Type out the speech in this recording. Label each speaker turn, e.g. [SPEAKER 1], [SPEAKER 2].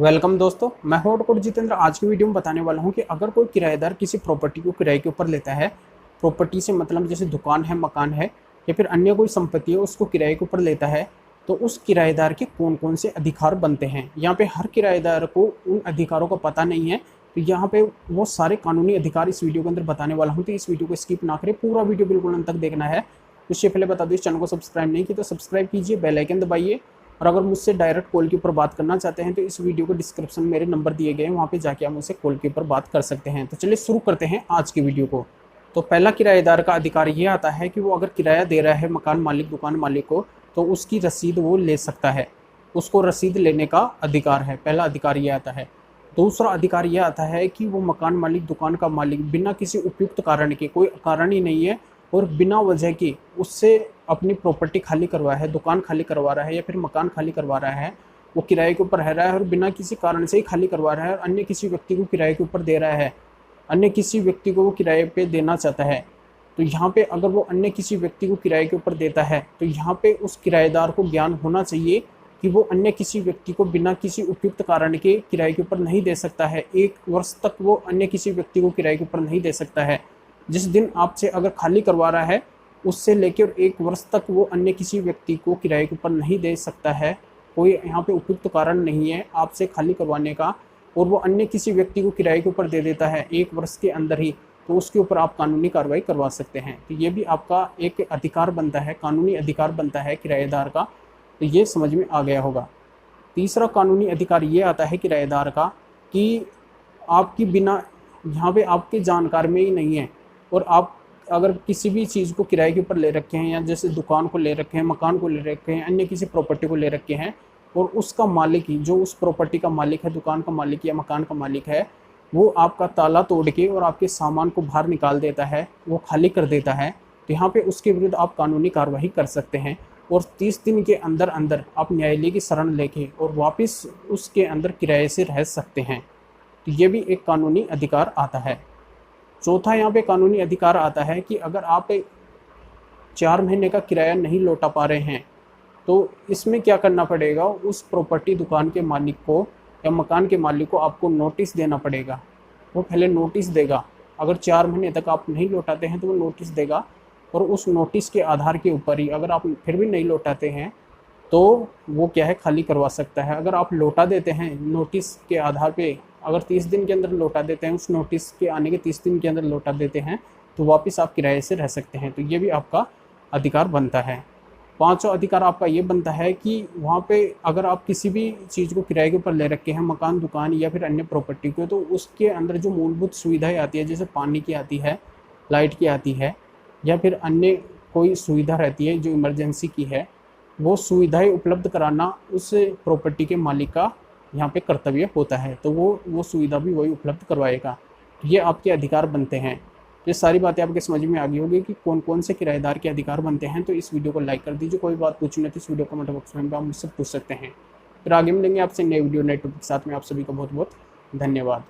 [SPEAKER 1] Welcome दोस्तों, मैं हूं डॉक्टर जितेंद्र। आज की वीडियो में बताने वाला हूं कि अगर कोई किराएदार किसी प्रॉपर्टी को किराए के ऊपर लेता है, प्रॉपर्टी से मतलब जैसे दुकान है, मकान है या फिर अन्य कोई संपत्ति है, उसको किराए के ऊपर लेता है, तो उस किराएदार के कौन कौन से अधिकार बनते हैं। यहाँ पे हर किराएदार को उन अधिकारों का पता नहीं है, तो यहाँ पे वो सारे कानूनी अधिकार इस वीडियो के अंदर बताने वाला हूँ। तो इस वीडियो को स्किप ना करें, पूरा वीडियो बिल्कुल अंत तक देखना है। उससे पहले बता दो, इस चैनल को सब्सक्राइब नहीं किया तो सब्सक्राइब कीजिए, बेल आइकन दबाइए। और अगर मुझसे डायरेक्ट कॉल के ऊपर बात करना चाहते हैं तो इस वीडियो को डिस्क्रिप्शन में मेरे नंबर दिए गए हैं, वहाँ पे जाके आप मुझसे कॉल के ऊपर बात कर सकते हैं। तो चलिए शुरू करते हैं आज की वीडियो को। तो पहला किराएदार का अधिकार ये आता है कि वो अगर किराया दे रहा है मकान मालिक, दुकान मालिक को, तो उसकी रसीद वो ले सकता है। उसको रसीद लेने का अधिकार है, पहला अधिकार ये आता है। दूसरा अधिकार यह आता है कि वो मकान मालिक, दुकान का मालिक बिना किसी उपयुक्त कारण के, कोई कारण ही नहीं है और बिना वजह की उससे अपनी प्रॉपर्टी खाली करवा है, दुकान खाली करवा रहा है या फिर मकान खाली करवा रहा है, वो किराए के ऊपर रह रहा है और बिना किसी कारण से ही खाली करवा रहा है और अन्य किसी व्यक्ति को किराए के ऊपर दे रहा है, अन्य किसी व्यक्ति को वो किराए पे देना चाहता है, तो यहाँ पे अगर वो अन्य किसी व्यक्ति को किराए के ऊपर देता है तो यहाँ पे उस किराएदार को ज्ञान होना चाहिए कि वो अन्य किसी व्यक्ति को बिना किसी उपयुक्त कारण के किराए के ऊपर नहीं दे सकता है। 1 वर्ष तक वो अन्य किसी व्यक्ति को किराए के ऊपर नहीं दे सकता है। जिस दिन आपसे अगर खाली करवा रहा है उससे लेकर 1 वर्ष तक वो अन्य किसी व्यक्ति को किराए के ऊपर नहीं दे सकता है। कोई यहाँ पे उपयुक्त कारण नहीं है आपसे खाली करवाने का और वो अन्य किसी व्यक्ति को किराए के ऊपर दे देता है 1 वर्ष के अंदर ही, तो उसके ऊपर आप कानूनी कार्रवाई करवा सकते हैं। तो ये भी आपका एक अधिकार बनता है, कानूनी अधिकार बनता है किराएदार का। तो ये समझ में आ गया होगा। तीसरा कानूनी अधिकार ये आता है किराएदार का कि आपकी बिना, यहाँ पे आपके जानकार में ही नहीं है और आप अगर किसी भी चीज़ को किराए के ऊपर ले रखे हैं, या जैसे दुकान को ले रखे हैं, मकान को ले रखे हैं, अन्य किसी प्रॉपर्टी को ले रखे हैं और उसका मालिक ही, जो उस प्रॉपर्टी का मालिक है, दुकान का मालिक या मकान का मालिक है, वो आपका ताला तोड़ के और आपके सामान को बाहर निकाल देता है, वो खाली कर देता है, तो यहाँ पे उसके विरुद्ध आप कानूनी कार्रवाई कर सकते हैं और 30 दिन के अंदर अंदर आप न्यायालय की शरण लेके और वापस उसके अंदर किराए से रह सकते हैं। तो ये भी एक कानूनी अधिकार आता है। चौथा यहाँ पे कानूनी अधिकार आता है कि अगर आप 4 महीने का किराया नहीं लौटा पा रहे हैं तो इसमें क्या करना पड़ेगा, उस प्रॉपर्टी, दुकान के मालिक को या मकान के मालिक को आपको नोटिस देना पड़ेगा। वो पहले नोटिस देगा, अगर 4 महीने तक आप नहीं लौटाते हैं तो वो नोटिस देगा और उस नोटिस के आधार के ऊपर ही अगर आप फिर भी नहीं लौटाते हैं तो वो क्या है, खाली करवा सकता है। अगर आप लौटा देते हैं नोटिस के आधार पे, अगर 30 दिन के अंदर लौटा देते हैं, उस नोटिस के आने के 30 दिन के अंदर लौटा देते हैं, तो वापस आप किराए से रह सकते हैं। तो ये भी आपका अधिकार बनता है। पांचवा अधिकार आपका ये बनता है कि वहाँ पे अगर आप किसी भी चीज़ को किराए के ऊपर ले रखे हैं, मकान, दुकान या फिर अन्य प्रॉपर्टी को, तो उसके अंदर जो मूलभूत सुविधाएँ आती है, जैसे पानी की आती है, लाइट की आती है या फिर अन्य कोई सुविधा रहती है जो इमरजेंसी की है, वो सुविधाएं उपलब्ध कराना उस प्रॉपर्टी के मालिक का यहाँ पे कर्तव्य होता है। तो वो सुविधा भी वही उपलब्ध करवाएगा। ये आपके अधिकार बनते हैं। ये सारी बातें आपके समझ में आ गई होगी कि कौन कौन से किराएदार के अधिकार बनते हैं। तो इस वीडियो को लाइक कर दीजिए। कोई बात पूछनी है तो इस वीडियो कमेंट बॉक्स में आप मुझसे पूछ सकते हैं। फिर आगे मिलेंगे आपसे नए वीडियो, नए टॉपिक के साथ में। आप सभी का बहुत बहुत धन्यवाद।